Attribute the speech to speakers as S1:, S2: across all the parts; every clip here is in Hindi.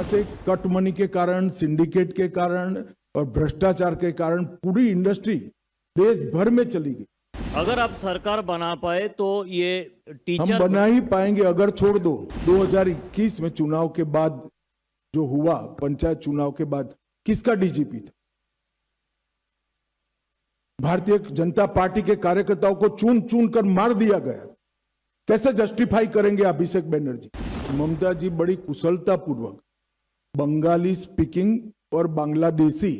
S1: से कट मनी के कारण, सिंडिकेट के कारण और भ्रष्टाचार के कारण पूरी इंडस्ट्री देश भर में चली गई।
S2: अगर आप सरकार बना पाए तो ये टीचर
S1: हम बना ही पाएंगे अगर छोड़ दो। 2021 में चुनाव के बाद जो हुआ, पंचायत चुनाव के बाद किसका डीजीपी था? भारतीय जनता पार्टी के कार्यकर्ताओं को चुन चुन कर मार दिया गया। कैसे जस्टिफाई करेंगे अभिषेक बनर्जी? ममता जी बड़ी कुशलता पूर्वक बंगाली स्पीकिंग और बांग्लादेशी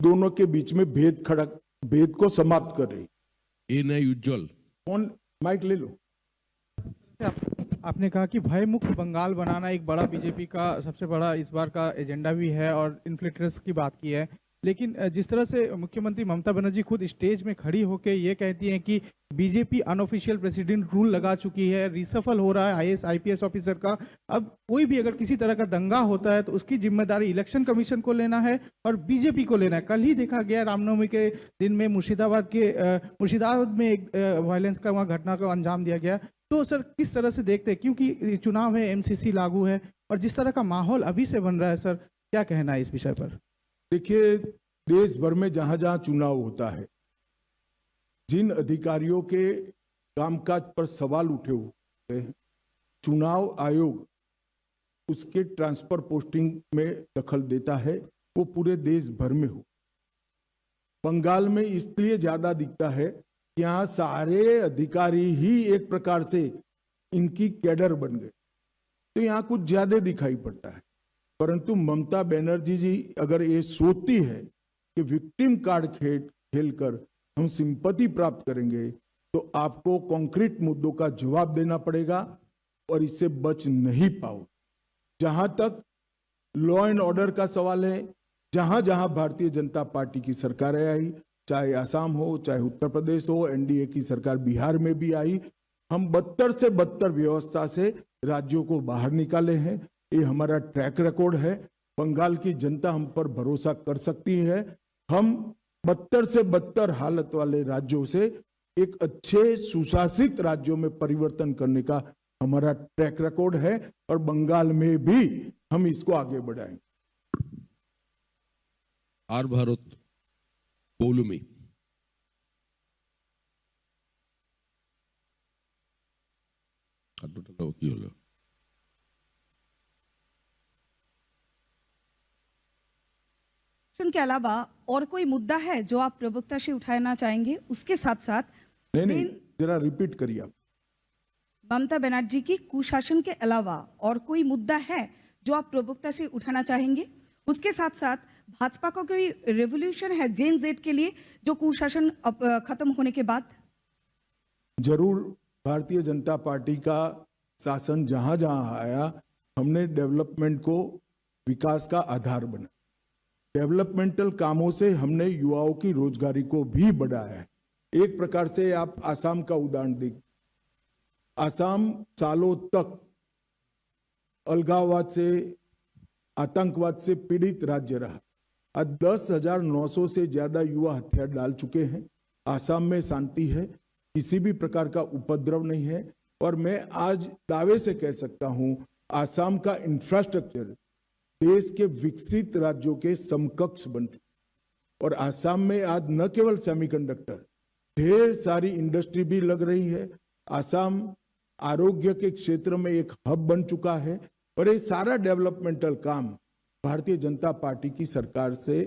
S1: दोनों के बीच में भेद को समाप्त कर रही।
S3: उज्जवल
S1: कौन माइक ले लो।
S4: आपने कहा कि भय मुक्त बंगाल बनाना एक बड़ा बीजेपी का सबसे बड़ा इस बार का एजेंडा भी है और इन्फ्लेटर्स की बात की है, लेकिन जिस तरह से मुख्यमंत्री ममता बनर्जी खुद स्टेज में खड़ी होकर ये कहती हैं कि बीजेपी अनऑफिशियल प्रेसिडेंट रूल लगा चुकी है, रिसफल हो रहा है आईएएस आईपीएस ऑफिसर का, अब कोई भी अगर किसी तरह का दंगा होता है तो उसकी जिम्मेदारी इलेक्शन कमीशन को लेना है और बीजेपी को लेना है। कल ही देखा गया रामनवमी के दिन में मुर्शिदाबाद में एक वायलेंस का वहां घटना को अंजाम दिया गया। तो सर किस तरह से देखते हैं, क्योंकि चुनाव है, एमसीसी लागू है और जिस तरह का माहौल अभी से बन रहा है, सर क्या कहना है इस विषय पर?
S1: देखिए, देश भर में जहां जहां चुनाव होता है, जिन अधिकारियों के कामकाज पर सवाल उठे हुए हैं, चुनाव आयोग उसके ट्रांसफर पोस्टिंग में दखल देता है, वो पूरे देश भर में हो। बंगाल में इसलिए ज्यादा दिखता है कि यहाँ सारे अधिकारी ही एक प्रकार से इनकी कैडर बन गए, तो यहाँ कुछ ज्यादा दिखाई पड़ता है। परंतु ममता बनर्जी जी अगर ये सोचती है कि विक्टिम कार्ड खेलकर हम सिंपैथी प्राप्त करेंगे, तो आपको कॉन्क्रीट मुद्दों का जवाब देना पड़ेगा और इससे बच नहीं पाओ। जहां तक लॉ एंड ऑर्डर का सवाल है, जहां जहां भारतीय जनता पार्टी की सरकार आई, चाहे आसाम हो, चाहे उत्तर प्रदेश हो, एनडीए की सरकार बिहार में भी आई, हम बदतर से बदतर व्यवस्था से राज्यों को बाहर निकाले हैं। ये हमारा ट्रैक रिकॉर्ड है। बंगाल की जनता हम पर भरोसा कर सकती है। हम बदतर से बदतर हालत वाले राज्यों से एक अच्छे सुशासित राज्यों में परिवर्तन करने का हमारा ट्रैक रिकॉर्ड है और बंगाल में भी हम इसको आगे बढ़ाएंगे।
S3: आर भारत पौलुमी কি হলো?
S5: के अलावा और कोई मुद्दा है जो आप प्रवक्ता से उठाना चाहेंगे? उसके साथ साथ
S1: नहीं, जरा रिपीट करिए आप।
S5: ममता बनर्जी की कुशासन के अलावा और कोई मुद्दा है जो आप प्रवक्ता से उठाना चाहेंगे? उसके साथ साथ भाजपा का कोई रेवोल्यूशन है जेन जेड के लिए जो कुशासन खत्म होने के बाद?
S1: जरूर, भारतीय जनता पार्टी का शासन जहां जहां आया, हमने डेवलपमेंट को विकास का आधार बना। डेवलपमेंटल कामों से हमने युवाओं की रोजगारी को भी बढ़ाया है। एक प्रकार से आप आसाम का उदाहरण देखिए। आसाम सालों तक अलगाववाद से, आतंकवाद से पीड़ित राज्य रहा। आज 10,900 से ज्यादा युवा हथियार डाल चुके हैं। आसाम में शांति है, किसी भी प्रकार का उपद्रव नहीं है और मैं आज दावे से कह सकता हूं, आसाम का इंफ्रास्ट्रक्चर देश के विकसित राज्यों के समकक्ष बन चुका और आसाम में आज न केवल सेमीकंडक्टर, ढेर सारी इंडस्ट्री भी लग रही है। आसाम आरोग्य के क्षेत्र में एक हब बन चुका है और ये सारा डेवलपमेंटल काम भारतीय जनता पार्टी की सरकार से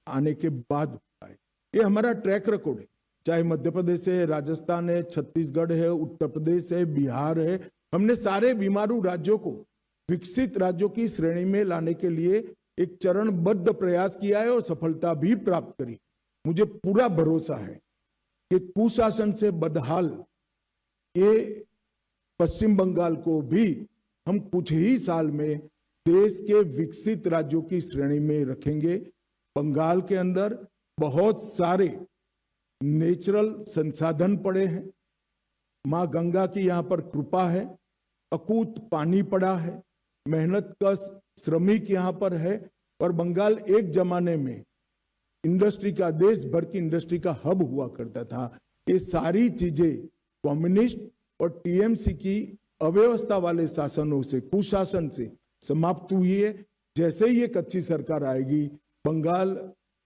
S1: आने के बाद हुआ है। ये हमारा ट्रैक रिकॉर्ड है, चाहे मध्य प्रदेश है, राजस्थान है, छत्तीसगढ़ है, उत्तर प्रदेश है, बिहार है। हमने सारे बीमारू राज्यों को विकसित राज्यों की श्रेणी में लाने के लिए एक चरणबद्ध प्रयास किया है और सफलता भी प्राप्त करी। मुझे पूरा भरोसा है कि कुशासन से बदहाल ये पश्चिम बंगाल को भी हम कुछ ही साल में देश के विकसित राज्यों की श्रेणी में रखेंगे। बंगाल के अंदर बहुत सारे नेचुरल संसाधन पड़े हैं, मां गंगा की यहां पर कृपा है, अकूत पानी पड़ा है, मेहनत का श्रमिक यहां पर है और बंगाल एक जमाने में इंडस्ट्री का, देश भर की इंडस्ट्री का हब हुआ करता था। ये सारी चीजें कम्युनिस्ट और टीएमसी की अव्यवस्था वाले शासनों से, कुशासन से समाप्त हुई है। जैसे ही ये कच्ची सरकार आएगी, बंगाल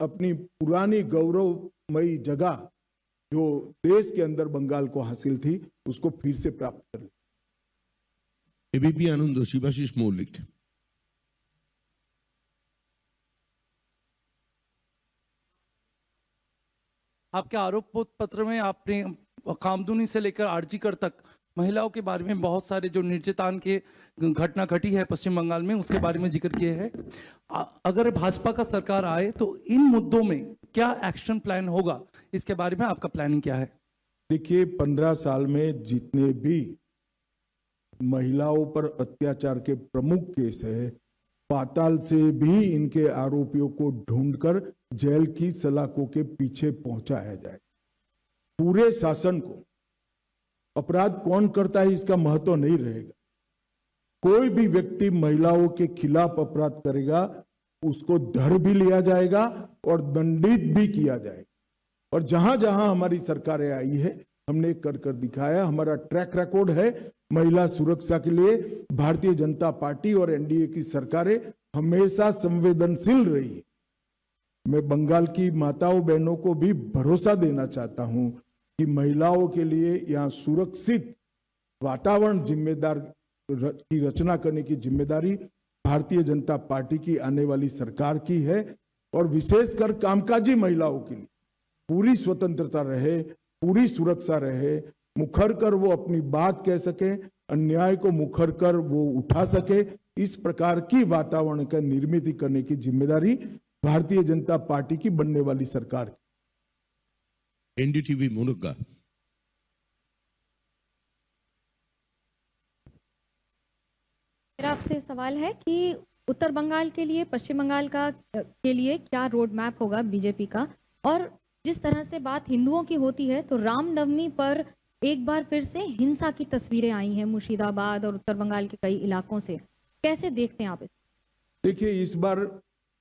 S1: अपनी पुरानी गौरवमयी जगह जो देश के अंदर बंगाल को हासिल थी उसको फिर से प्राप्त कर ले।
S3: एबीपी आनंद शिवाशीष मौलिक।
S6: आपके आरोप पत्र में आपने कामदुनी से लेकर आरजीकर तक महिलाओं के बारे में बहुत सारे जो निर्यातन के घटना घटी है पश्चिम बंगाल में उसके बारे में जिक्र किए हैं। अगर भाजपा का सरकार आए तो इन मुद्दों में क्या एक्शन प्लान होगा, इसके बारे में आपका प्लानिंग क्या है?
S1: देखिए, 15 साल में जितने भी महिलाओं पर अत्याचार के प्रमुख केस है, पाताल से भी इनके आरोपियों को ढूंढकर जेल की सलाखों के पीछे पहुंचाया जाए। पूरे शासन को अपराध कौन करता है इसका महत्व नहीं रहेगा। कोई भी व्यक्ति महिलाओं के खिलाफ अपराध करेगा उसको धर भी लिया जाएगा और दंडित भी किया जाएगा। और जहां जहां हमारी सरकारें आई है हमने कर दिखाया। हमारा ट्रैक रिकॉर्ड है महिला सुरक्षा के लिए। भारतीय जनता पार्टी और एनडीए की सरकारें हमेशा संवेदनशील रही है। मैं बंगाल की माताओं बहनों को भी भरोसा देना चाहता हूं कि महिलाओं के लिए यहाँ सुरक्षित वातावरण जिम्मेदार की रचना करने की जिम्मेदारी भारतीय जनता पार्टी की आने वाली सरकार की है। और विशेषकर कामकाजी महिलाओं के लिए पूरी स्वतंत्रता रहे, पूरी सुरक्षा रहे, मुखर कर वो अपनी बात कह सके, अन्याय को मुखर कर वो उठा सके, इस प्रकार की वातावरण का निर्मित करने की जिम्मेदारी भारतीय जनता पार्टी की बनने वाली सरकार की।
S3: एनडीटीवी मुनुगा।
S7: मेरा आपसे सवाल है कि उत्तर बंगाल के लिए, पश्चिम बंगाल के लिए क्या रोड मैप होगा बीजेपी का? और जिस तरह से बात हिंदुओं की होती है तो रामनवमी पर एक बार फिर से हिंसा की तस्वीरें आई हैं मुर्शिदाबाद और उत्तर बंगाल के कई इलाकों से, कैसे देखते हैं आप इसे?
S1: देखिए, इस बार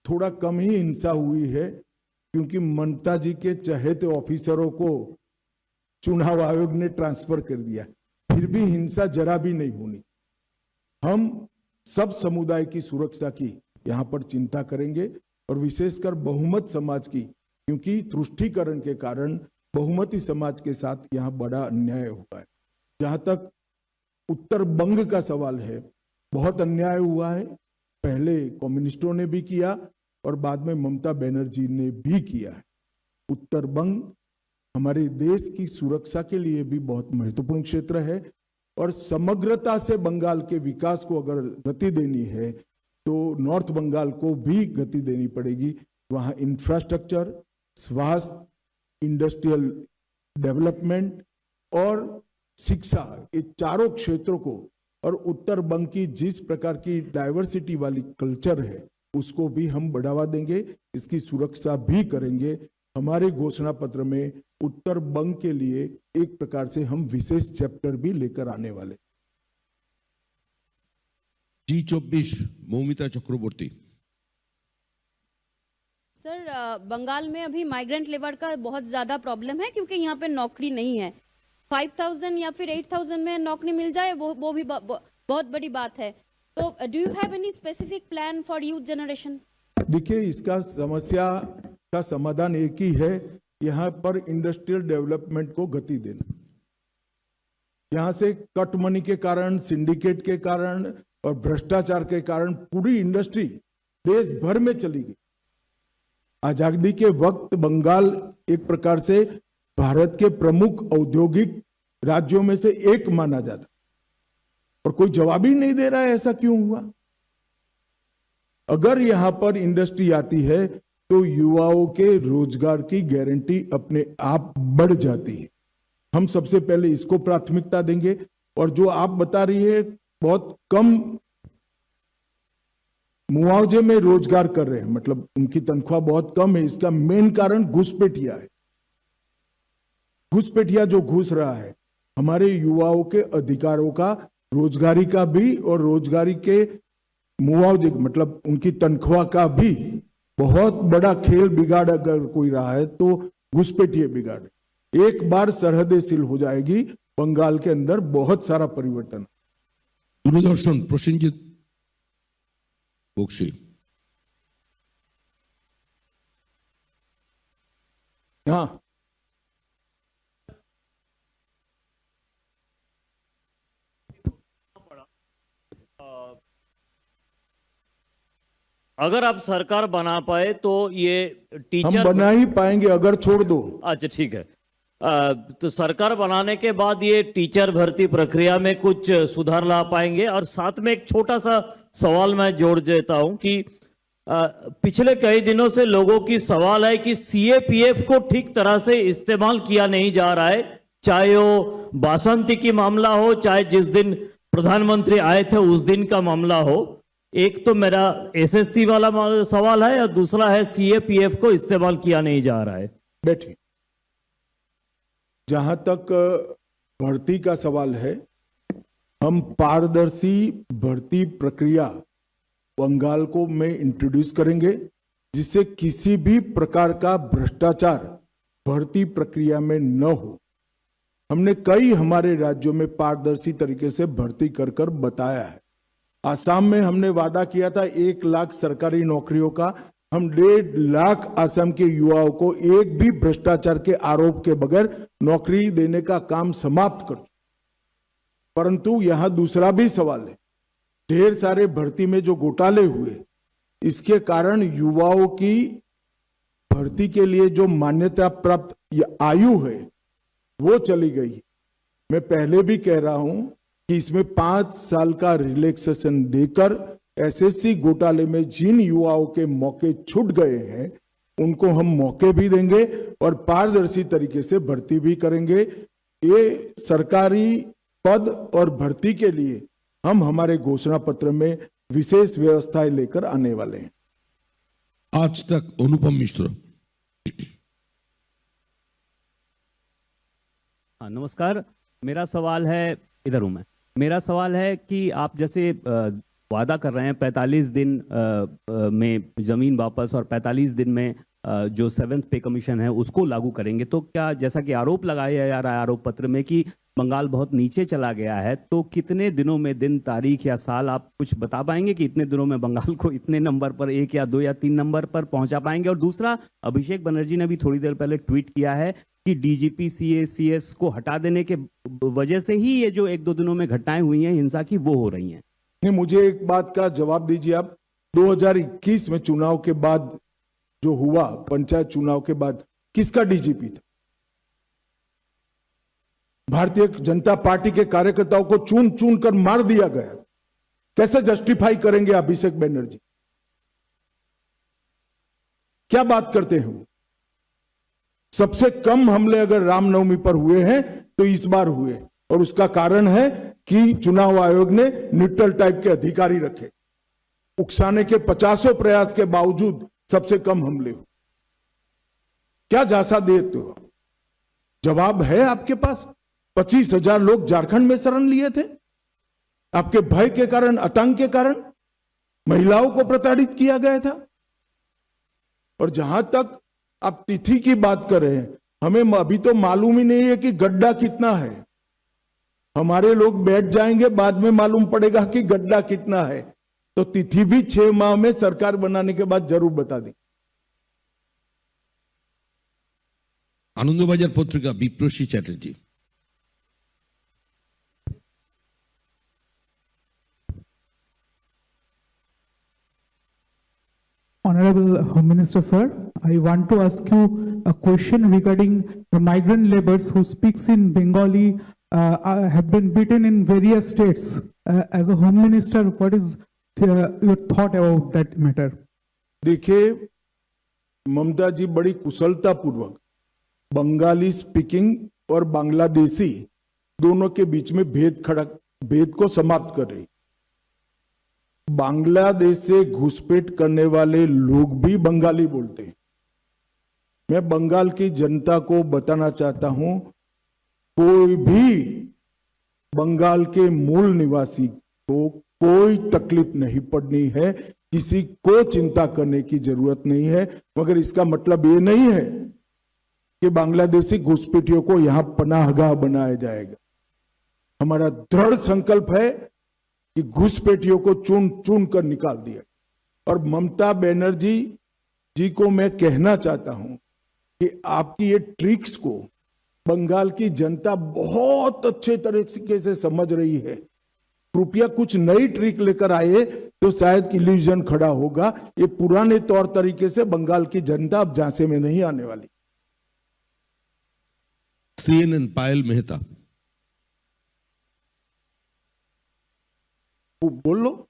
S1: थोड़ा कम ही हिंसा हुई है क्योंकि ममता जी के चहेते ऑफिसरों को चुनाव आयोग ने ट्रांसफर कर दिया। फिर भी हिंसा जरा भी नहीं होनी। हम सब समुदाय की सुरक्षा की यहाँ पर चिंता करेंगे और विशेषकर बहुमत समाज की, क्योंकि तुष्टीकरण के कारण बहुमती समाज के साथ यहाँ बड़ा अन्याय हुआ है। जहां तक उत्तर बंग का सवाल है, बहुत अन्याय हुआ है। पहले कम्युनिस्टों ने भी किया और बाद में ममता बनर्जी ने भी किया है। उत्तर बंग हमारे देश की सुरक्षा के लिए भी बहुत महत्वपूर्ण क्षेत्र है और समग्रता से बंगाल के विकास को अगर गति देनी है तो नॉर्थ बंगाल को भी गति देनी पड़ेगी। वहां इंफ्रास्ट्रक्चर, स्वास्थ्य, इंडस्ट्रियल डेवलपमेंट और शिक्षा, ये चारों क्षेत्रों को, और उत्तर बंग की जिस प्रकार की डाइवर्सिटी वाली कल्चर है उसको भी हम बढ़ावा देंगे, इसकी सुरक्षा भी करेंगे। हमारे घोषणा पत्र में उत्तर बंग के लिए एक प्रकार से हम विशेष चैप्टर भी लेकर आने वाले।
S3: G24 मौमिता चक्रवर्ती।
S8: सर, बंगाल में अभी माइग्रेंट लेबर का बहुत ज्यादा प्रॉब्लम है क्योंकि यहाँ पे नौकरी नहीं है। 5000 या फिर 8000 में नौकरी मिल जाए वो भी बहुत बड़ी बात है। तो do you have any specific plan for youth generation?
S1: देखिए, इसका समस्या का समाधान एक ही है, यहाँ पर इंडस्ट्रियल डेवलपमेंट को गति देना। यहाँ से कट मनी के कारण, सिंडिकेट के कारण और भ्रष्टाचार के कारण पूरी इंडस्ट्री देश भर में चली गई। आजादी के वक्त बंगाल एक प्रकार से भारत के प्रमुख औद्योगिक राज्यों में से एक माना जाता और कोई जवाब ही नहीं दे रहा है ऐसा क्यों हुआ। अगर यहां पर इंडस्ट्री आती है तो युवाओं के रोजगार की गारंटी अपने आप बढ़ जाती है। हम सबसे पहले इसको प्राथमिकता देंगे। और जो आप बता रही है बहुत कम मुआवजे में रोजगार कर रहे हैं, मतलब उनकी तनख्वाह बहुत कम है, इसका मेन कारण घुसपैठिया है। घुसपैठिया जो घुस रहा है हमारे युवाओं के अधिकारों का, रोजगारी का भी और रोजगारी के मुआवजे मतलब उनकी तनख्वाह का भी बहुत बड़ा खेल बिगाड़ अगर कोई रहा है तो घुसपैठिए बिगाड़। एक बार सरहदें सील हो जाएगी, बंगाल के अंदर बहुत सारा परिवर्तन।
S3: दूरदर्शन प्रसेनजीत बक्सी।
S1: हाँ,
S2: अगर आप सरकार बना पाए तो ये
S1: हम
S2: टीचर
S1: बना ही पाएंगे अगर छोड़ दो।
S2: अच्छा ठीक है। तो सरकार बनाने के बाद ये टीचर भर्ती प्रक्रिया में कुछ सुधार ला पाएंगे। और साथ में एक छोटा सा सवाल मैं जोड़ देता हूं कि पिछले कई दिनों से लोगों की सवाल है कि सीएपीएफ को ठीक तरह से इस्तेमाल किया नहीं जा रहा है, चाहे वो बासंती की मामला हो, चाहे जिस दिन प्रधानमंत्री आए थे उस दिन का मामला हो। एक तो मेरा एसएससी वाला सवाल है और दूसरा है सीएपीएफ को इस्तेमाल किया नहीं जा रहा है।
S1: बैठिए। जहां तक भर्ती का सवाल है, हम पारदर्शी भर्ती प्रक्रिया बंगाल को में इंट्रोड्यूस करेंगे, जिससे किसी भी प्रकार का भ्रष्टाचार भर्ती प्रक्रिया में न हो। हमने कई हमारे राज्यों में पारदर्शी तरीके से भर्ती कर कर बताया है। आसाम में हमने वादा किया था 1 लाख सरकारी नौकरियों का। हम 1.5 लाख आसाम के युवाओं को एक भी भ्रष्टाचार के आरोप के बगैर नौकरी देने का काम समाप्त कर। परंतु यहां दूसरा भी सवाल है, ढेर सारे भर्ती में जो घोटाले हुए, इसके कारण युवाओं की भर्ती के लिए जो मान्यता प्राप्त आयु है वो चली गई। मैं पहले भी कह रहा हूं कि इसमें 5 साल का रिलैक्सेशन देकर एसएससी घोटाले में जिन युवाओं के मौके छूट गए हैं उनको हम मौके भी देंगे और पारदर्शी तरीके से भर्ती भी करेंगे। ये सरकारी पद और भर्ती के लिए हम हमारे घोषणा पत्र में विशेष व्यवस्थाएं लेकर आने वाले हैं।
S3: आज तक अनुपम मिश्र।
S9: नमस्कार, मेरा सवाल है, इधर हूं मैं। मेरा सवाल है कि आप जैसे वादा कर रहे हैं 45 दिन में जमीन वापस और 45 दिन में जो 7th पे कमीशन है उसको लागू करेंगे, तो क्या जैसा कि आरोप लगाया जा रहा है आरोप पत्र में कि बंगाल बहुत नीचे चला गया है, तो कितने दिनों में, दिन, तारीख या साल आप कुछ बता पाएंगे कि इतने दिनों में बंगाल को इतने नंबर पर, 1 या 2 या 3 नंबर पर पहुंचा पाएंगे? और दूसरा, अभिषेक बनर्जी ने भी थोड़ी देर पहले ट्वीट किया है कि डीजीपी सीएस को हटा देने के वजह से ही ये जो 1-2 दिनों में घटनाएं हुई हैं हिंसा की, वो हो रही हैं।
S1: नहीं, मुझे एक बात का जवाब दीजिए आप। 2021 में चुनाव के बाद जो हुआ, पंचायत चुनाव के बाद, किसका डीजीपी था? भारतीय जनता पार्टी के कार्यकर्ताओं को चुन चुन कर मार दिया गया। कैसे जस्टिफाई करेंगे अभिषेक बनर्जी? क्या बात करते हैं वो? सबसे कम हमले अगर रामनवमी पर हुए हैं तो इस बार हुए, और उसका कारण है कि चुनाव आयोग ने न्यूट्रल टाइप के अधिकारी रखे। उकसाने के 50 प्रयास के बावजूद सबसे कम हमले हुए। क्या झांसा देते हो? जवाब है आपके पास? 25,000 लोग झारखंड में शरण लिए थे आपके भय के कारण, आतंक के कारण। महिलाओं को प्रताड़ित किया गया था। और जहां तक आप तिथि की बात कर रहे हैं, हमें अभी तो मालूम ही नहीं है कि गड्ढा कितना है। हमारे लोग बैठ जाएंगे, बाद में मालूम पड़ेगा कि गड्ढा कितना है। तो तिथि भी 6 माह में सरकार बनाने के बाद जरूर बता दी।
S3: आनंदबाजार पत्रिका विप्रसी Chatterjee.
S10: Honorable Home Minister, sir, I want to ask you a question regarding the migrant laborers who speaks in Bengali have been beaten in various states. As a Home Minister, what is your thought about that matter?
S1: देखिए, ममता जी बड़ी कुशलता पूर्वक बंगाली स्पीकिंग और बांग्लादेशी दोनों के बीच में भेद को समाप्त कर रही। बांग्लादेश से घुसपैठ करने वाले लोग भी बंगाली बोलते हैं। मैं बंगाल की जनता को बताना चाहता हूं, कोई भी बंगाल के मूल निवासी को कोई तकलीफ नहीं पड़नी है, किसी को चिंता करने की जरूरत नहीं है। मगर इसका मतलब ये नहीं है कि बांग्लादेशी घुसपैठियों को यहां पनाहगाह बनाया जाएगा। हमारा दृढ़ संकल्प है कि घुसपैठियों को चुन चुन कर निकाल दिया। और ममता बनर्जी जी को मैं कहना चाहता हूं कि आपकी ये ट्रिक्स को बंगाल की जनता बहुत अच्छे तरीके से समझ रही है। कृपया कुछ नई ट्रिक लेकर आए तो शायद इल्यूजन खड़ा होगा। ये पुराने तौर तरीके से बंगाल की जनता अब झांसे में नहीं आने वाली।
S3: CNN पायल मेहता।
S1: बोल लो।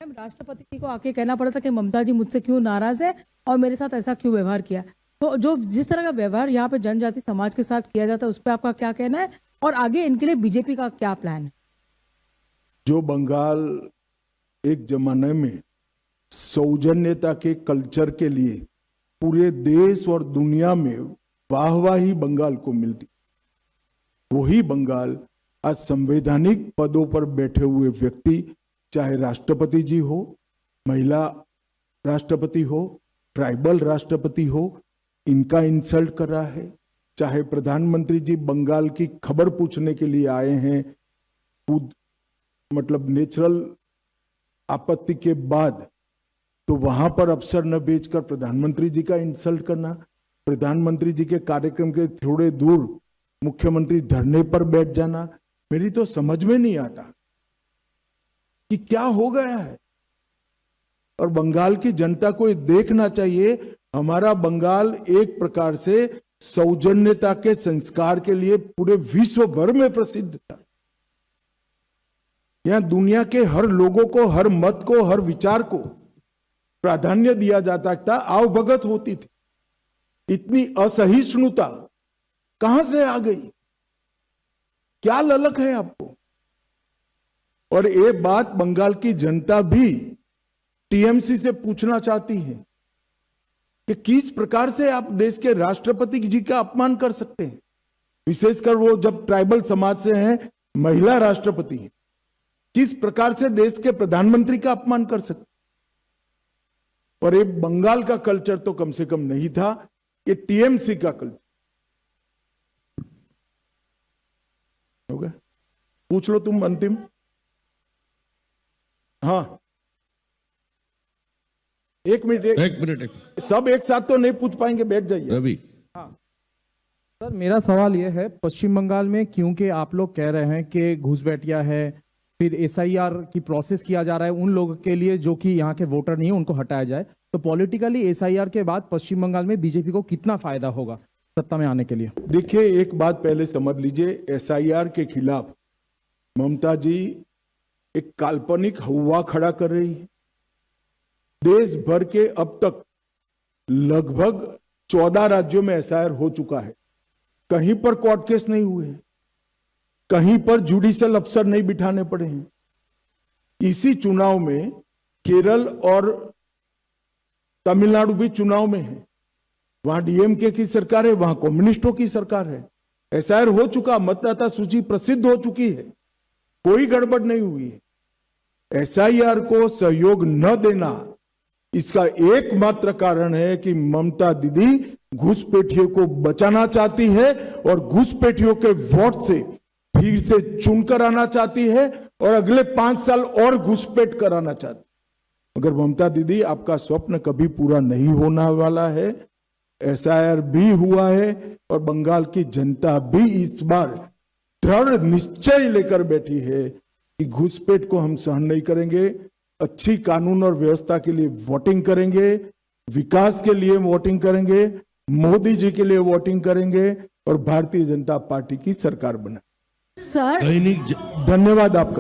S11: राष्ट्रपति को आके कहना पड़ा था कि ममता जी मुझसे क्यों नाराज है और मेरे साथ ऐसा क्यों व्यवहार किया। तो जो जिस तरह का व्यवहार यहाँ पे जनजाति समाज के साथ किया जाता है उस पर आपका क्या कहना है और आगे इनके लिए बीजेपी का क्या प्लान है?
S1: जो बंगाल एक जमाने में सौजन्यता के कल्चर के लिए पूरे देश और दुनिया में वाहवाही बंगाल को मिलती, वही बंगाल आज संवैधानिक पदों पर बैठे हुए व्यक्ति, चाहे राष्ट्रपति जी हो, महिला राष्ट्रपति हो, ट्राइबल राष्ट्रपति हो, इनका इंसल्ट कर रहा है। चाहे प्रधानमंत्री जी बंगाल की खबर पूछने के लिए आए हैं, खुद मतलब नेचुरल आपत्ति के बाद, तो वहां पर अफसर न भेजकर प्रधानमंत्री जी का इंसल्ट करना, प्रधानमंत्री जी के कार्यक्रम के थोड़े दूर मुख्यमंत्री धरने पर बैठ जाना, मेरी तो समझ में नहीं आता कि क्या हो गया है। और बंगाल की जनता को ये देखना चाहिए, हमारा बंगाल एक प्रकार से सौजन्यता के संस्कार के लिए पूरे विश्व भर में प्रसिद्ध था। यहां दुनिया के हर लोगों को, हर मत को, हर विचार को प्राधान्य दिया जाता था, आवभगत होती थी। इतनी असहिष्णुता कहां से आ गई? क्या ललक है आपको? और ये बात बंगाल की जनता भी टीएमसी से पूछना चाहती है कि किस प्रकार से आप देश के राष्ट्रपति जी का अपमान कर सकते हैं, विशेषकर वो जब ट्राइबल समाज से हैं, महिला राष्ट्रपति हैं। किस प्रकार से देश के प्रधानमंत्री का अपमान कर सकते? और ये बंगाल का कल्चर तो कम से कम नहीं था, ये टीएमसी का कल्चर हो गया। पूछ लो तुम अंतिम। हाँ, एक मिनट। सब एक साथ तो नहीं पूछ पाएंगे, बैठ जाइए।
S3: रवि।
S12: सर मेरा सवाल यह है, पश्चिम बंगाल में क्योंकि आप लोग कह रहे हैं कि घुसपैठिया है, फिर एसआईआर की प्रोसेस किया जा रहा है उन लोगों के लिए जो कि यहाँ के वोटर नहीं है उनको हटाया जाए, तो पॉलिटिकली एसआईआर के बाद पश्चिम बंगाल में बीजेपी को कितना फायदा होगा सत्ता में आने के लिए? देखिए,
S1: एक बात पहले समझ लीजिए, एसआईआर के खिलाफ ममता जी एक काल्पनिक हवा खड़ा कर रही है। देश भर के अब तक लगभग 14 राज्यों में एसआईआर हो चुका है। कहीं पर कोर्ट केस नहीं हुए हैं, कहीं पर जुडिशियल अफसर नहीं बिठाने पड़े हैं। इसी चुनाव में केरल और तमिलनाडु भी चुनाव में है, वहां डीएमके की सरकार है, वहां कम्युनिस्टों की सरकार है। एसआईआर हो चुका, मतदाता सूची प्रसिद्ध हो चुकी है, कोई गड़बड़ नहीं हुई है। एसआईआर को सहयोग न देना इसका एकमात्र कारण है कि ममता दीदी घुसपैठियों को बचाना चाहती है और घुसपैठियों के वोट से फिर से चुनकर आना चाहती है और अगले 5 साल और घुसपैठ कराना चाहती। मगर ममता दीदी, आपका स्वप्न कभी पूरा नहीं होने वाला है। एसआईआर भी हुआ है और बंगाल की जनता भी इस बार दृढ़ निश्चय लेकर बैठी है कि घुसपैठ को हम सहन नहीं करेंगे। अच्छी कानून और व्यवस्था के लिए वोटिंग करेंगे, विकास के लिए वोटिंग करेंगे, मोदी जी के लिए वोटिंग करेंगे और भारतीय जनता पार्टी की सरकार बनाए।
S11: सर,
S1: धन्यवाद आपका।